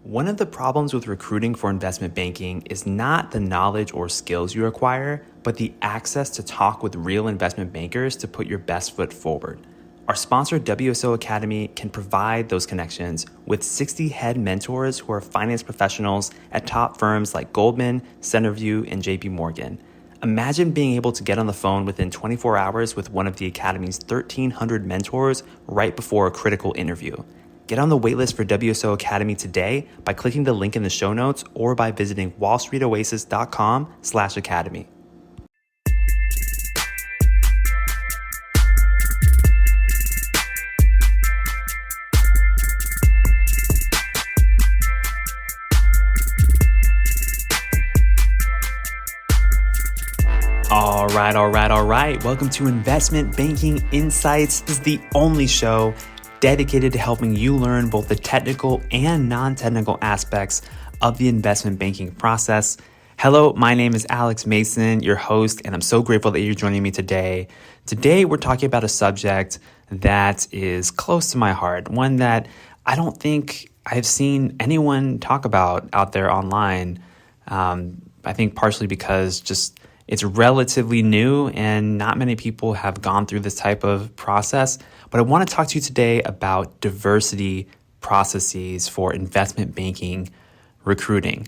One of the problems with recruiting for investment banking is not the knowledge or skills you acquire, but the access to talk with real investment bankers to put your best foot forward. Our sponsor, WSO Academy, can provide those connections with 60 head mentors who are finance professionals at top firms like Goldman, Centerview, and JP Morgan. Imagine being able to get on the phone within 24 hours with one of the Academy's 1,300 mentors right before a critical interview. Get on the waitlist for WSO Academy today by clicking the link in the show notes or by visiting wallstreetoasis.com/academy. All right. Welcome to Investment Banking Insights. This is the only show dedicated to helping you learn both the technical and non-technical aspects of the investment banking process. Hello, my name is Alex Mason, your host, and I'm so grateful that you're joining me today. Today, we're talking about a subject that is close to my heart, one that I don't think I've seen anyone talk about out there online. I think partially because just it's relatively new and not many people have gone through this type of process. But I want to talk to you today about diversity processes for investment banking recruiting.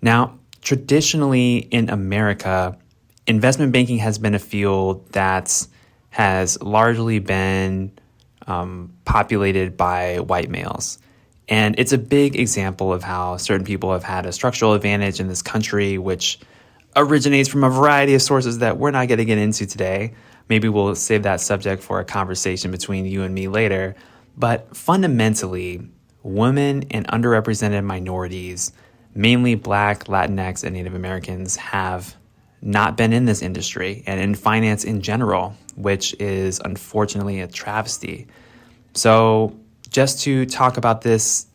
Now, traditionally in America, investment banking has been a field that has largely been populated by white males. And it's a big example of how certain people have had a structural advantage in this country, which originates from a variety of sources that we're not going to get into today. Maybe we'll save that subject for a conversation between you and me later. But fundamentally, women and underrepresented minorities, mainly Black, Latinx, and Native Americans, have not been in this industry and in finance in general, which is unfortunately a travesty. So just to talk about this,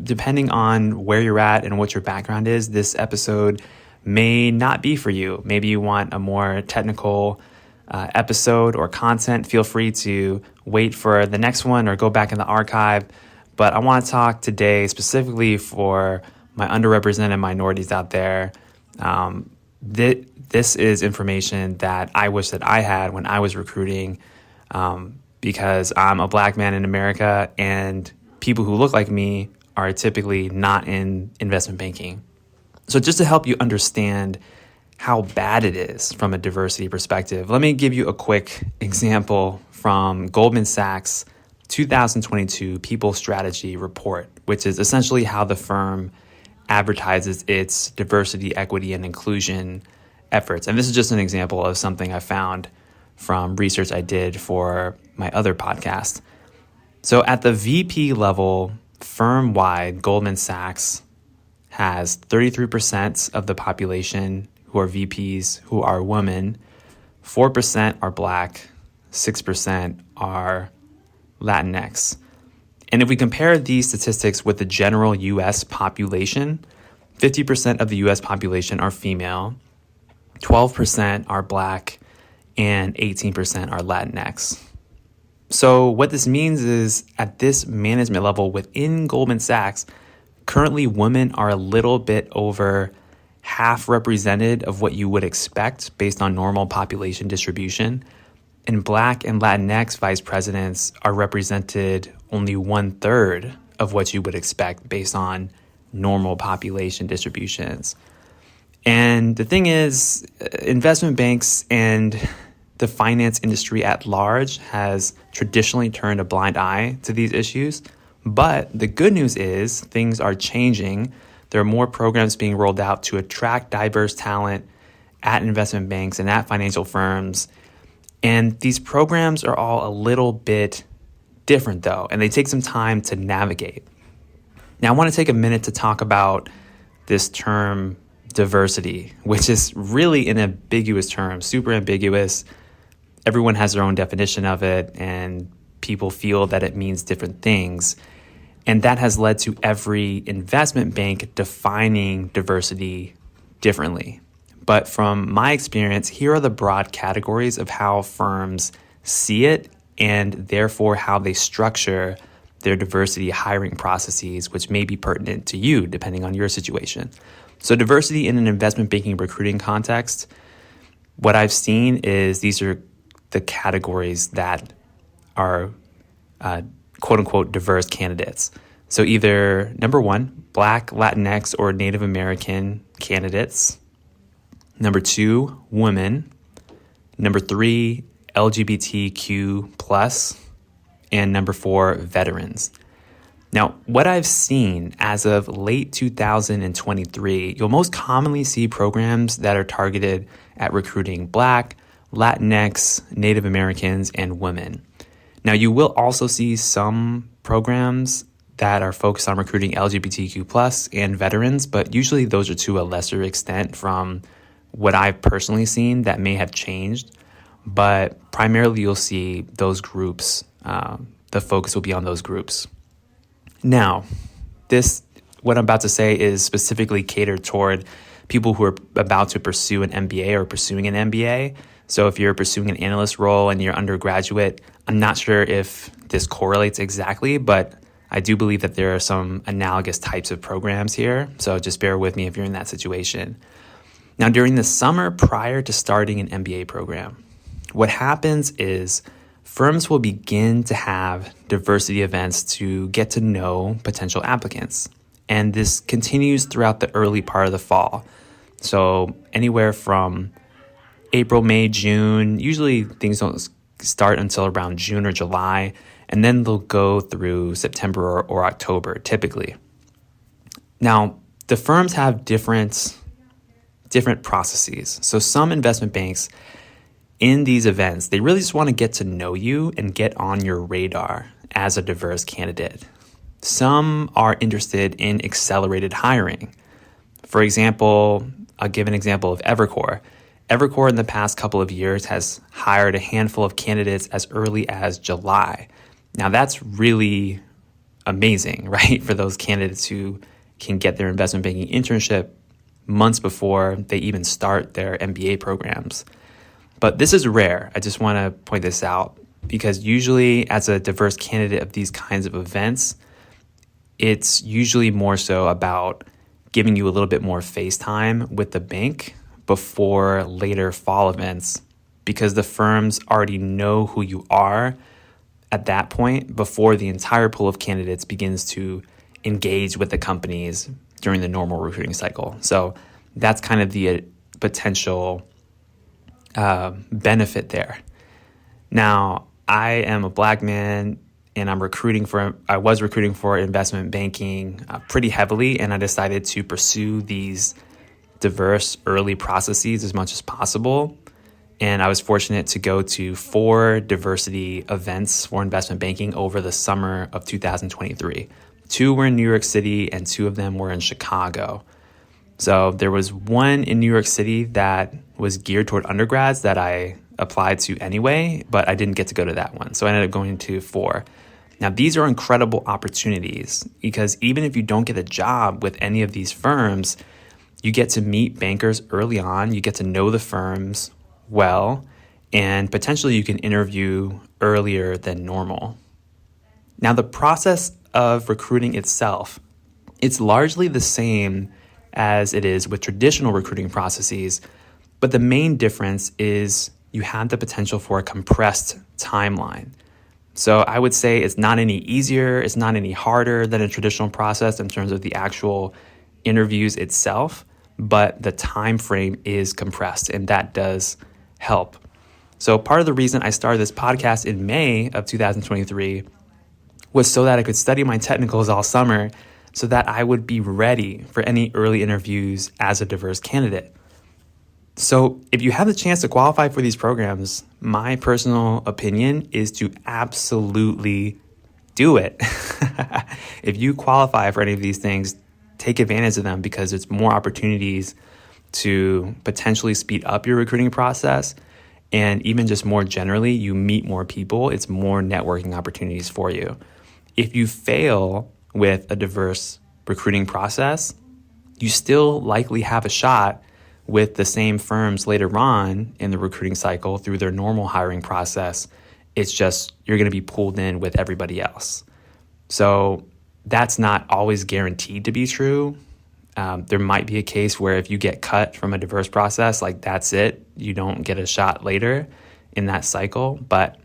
depending on where you're at and what your background is, this episode may not be for you. Maybe you want a more technical episode or content. Feel free to wait for the next one or go back in the archive. But I want to talk today specifically for my underrepresented minorities out there. This is information that I wish that I had when I was recruiting, because I'm a Black man in America and people who look like me are typically not in investment banking. So just to help you understand how bad it is from a diversity perspective, let me give you a quick example from Goldman Sachs' 2022 People Strategy Report, which is essentially how the firm advertises its diversity, equity, and inclusion efforts. And this is just an example of something I found from research I did for my other podcast. So at the VP level, firm-wide, Goldman Sachs has 33% of the population who are VPs who are women, 4% are Black, 6% are Latinx. And if we compare these statistics with the general U.S. population, 50% of the U.S. population are female, 12% are Black, and 18% are Latinx. So what this means is at this management level within Goldman Sachs, currently, women are a little bit over half represented of what you would expect based on normal population distribution. And Black and Latinx vice presidents are represented only 1/3 of what you would expect based on normal population distributions. And the thing is, investment banks and the finance industry at large has traditionally turned a blind eye to these issues. But the good news is things are changing. There are more programs being rolled out to attract diverse talent at investment banks and at financial firms. And these programs are all a little bit different, though, and they take some time to navigate. Now, I want to take a minute to talk about this term diversity, which is really an ambiguous term, super ambiguous. Everyone has their own definition of it, and people feel that it means different things. And that has led to every investment bank defining diversity differently. But from my experience, here are the broad categories of how firms see it and therefore how they structure their diversity hiring processes, which may be pertinent to you depending on your situation. So diversity in an investment banking recruiting context, what I've seen is these are the categories that are quote unquote diverse candidates. So either number one, Black, Latinx, or Native American candidates. Number two, women. Number three, LGBTQ plus. And number four, veterans. Now, what I've seen as of late 2023, you'll most commonly see programs that are targeted at recruiting Black, Latinx, Native Americans, and women. Now, you will also see some programs that are focused on recruiting LGBTQ plus and veterans, but usually those are to a lesser extent from what I've personally seen. That may have changed, but primarily you'll see those groups. The focus will be on those groups. Now, what I'm about to say is specifically catered toward people who are about to pursue an MBA or pursuing an MBA. So if you're pursuing an analyst role and you're undergraduate, I'm not sure if this correlates exactly, but I do believe that there are some analogous types of programs here. So just bear with me if you're in that situation. Now, during the summer prior to starting an MBA program, what happens is firms will begin to have diversity events to get to know potential applicants. And this continues throughout the early part of the fall. So anywhere from April, May, June, usually things don't start until around June or July, and then they'll go through September or October, typically. Now, the firms have different processes. So some investment banks in these events, they really just want to get to know you and get on your radar as a diverse candidate. Some are interested in accelerated hiring. For example, I'll give an example of Evercore. Evercore in the past couple of years has hired a handful of candidates as early as July. Now that's really amazing, right? For those candidates who can get their investment banking internship months before they even start their MBA programs. But this is rare. I just want to point this out because usually as a diverse candidate of these kinds of events, it's usually more so about giving you a little bit more face time with the bank before later fall events because the firms already know who you are at that point before the entire pool of candidates begins to engage with the companies during the normal recruiting cycle. So that's kind of the potential benefit there. Now, I am a Black man and I was recruiting for investment banking pretty heavily, and I decided to pursue these diverse early processes as much as possible. And I was fortunate to go to 4 diversity events for investment banking over the summer of 2023. 2 were in New York City and 2 of them were in Chicago. So there was one in New York City that was geared toward undergrads that I applied to anyway, but I didn't get to go to that one. So I ended up going to 4. Now, these are incredible opportunities because even if you don't get a job with any of these firms, you get to meet bankers early on, you get to know the firms well, and potentially you can interview earlier than normal. Now, the process of recruiting itself, it's largely the same as it is with traditional recruiting processes, but the main difference is you have the potential for a compressed timeline. So I would say it's not any easier, it's not any harder than a traditional process in terms of the actual interviews itself, but the time frame is compressed, and that does help. So part of the reason I started this podcast in May of 2023 was so that I could study my technicals all summer so that I would be ready for any early interviews as a diverse candidate. So if you have the chance to qualify for these programs, my personal opinion is to absolutely do it. If you qualify for any of these things, take advantage of them because it's more opportunities to potentially speed up your recruiting process. And even just more generally, you meet more people. It's more networking opportunities for you. If you fail with a diverse recruiting process, you still likely have a shot with the same firms later on in the recruiting cycle through their normal hiring process. It's just you're going to be pulled in with everybody else. So that's not always guaranteed to be true. There might be a case where if you get cut from a diverse process, like that's it, you don't get a shot later in that cycle. But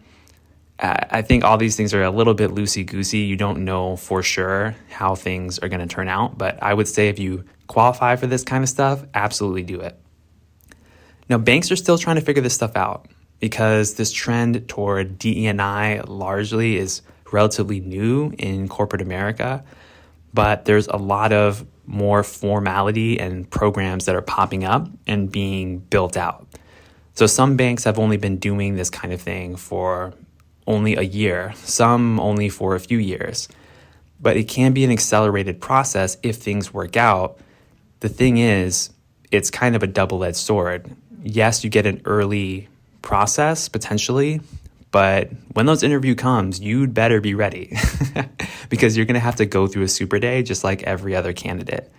I think all these things are a little bit loosey-goosey. You don't know for sure how things are going to turn out. But I would say if you qualify for this kind of stuff, absolutely do it. Now, banks are still trying to figure this stuff out because this trend toward DE&I largely is relatively new in corporate America. But there's a lot of more formality and programs that are popping up and being built out. So some banks have only been doing this kind of thing for only a year, some only for a few years. But it can be an accelerated process if things work out. The thing is, it's kind of a double-edged sword. Yes, you get an early process potentially, but when those interview comes, you'd better be ready because you're going to have to go through a super day just like every other candidate.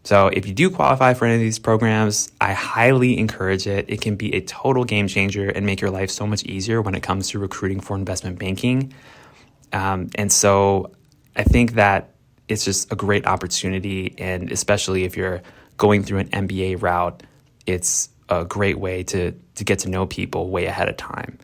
So if you do qualify for any of these programs, I highly encourage it. It can be a total game changer and make your life so much easier when it comes to recruiting for investment banking. And so I think that it's just a great opportunity. And especially if you're going through an MBA route, it's a great way to get to know people way ahead of time.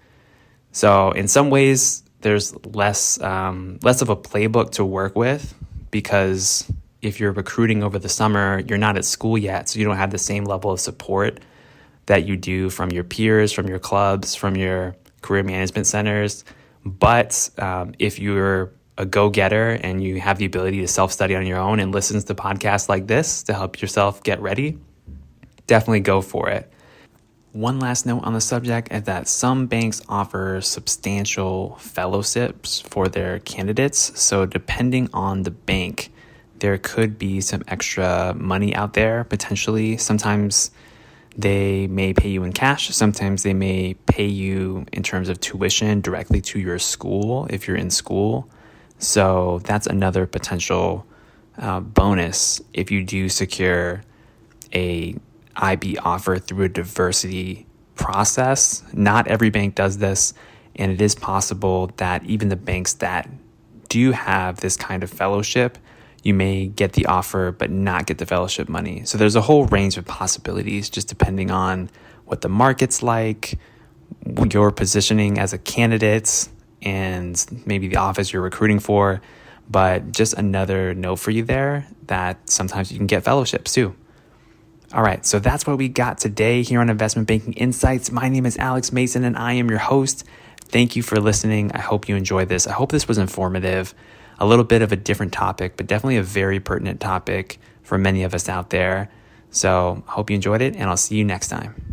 So in some ways, there's less of a playbook to work with because if you're recruiting over the summer, you're not at school yet, so you don't have the same level of support that you do from your peers, from your clubs, from your career management centers. But if you're a go-getter and you have the ability to self-study on your own and listen to podcasts like this to help yourself get ready, definitely go for it. One last note on the subject is that some banks offer substantial fellowships for their candidates. So depending on the bank, there could be some extra money out there potentially. Sometimes they may pay you in cash. Sometimes they may pay you in terms of tuition directly to your school if you're in school. So that's another potential bonus if you do secure a IB offer through a diversity process. Not every bank does this, and it is possible that even the banks that do have this kind of fellowship, you may get the offer but not get the fellowship money. So there's a whole range of possibilities just depending on what the market's like, your positioning as a candidate, and maybe the office you're recruiting for. But just another note for you there that sometimes you can get fellowships too. All right, so that's what we got today here on Investment Banking Insights. My name is Alex Mason and I am your host. Thank you for listening. I hope you enjoyed this. I hope this was informative. A little bit of a different topic, but definitely a very pertinent topic for many of us out there. So I hope you enjoyed it, and I'll see you next time.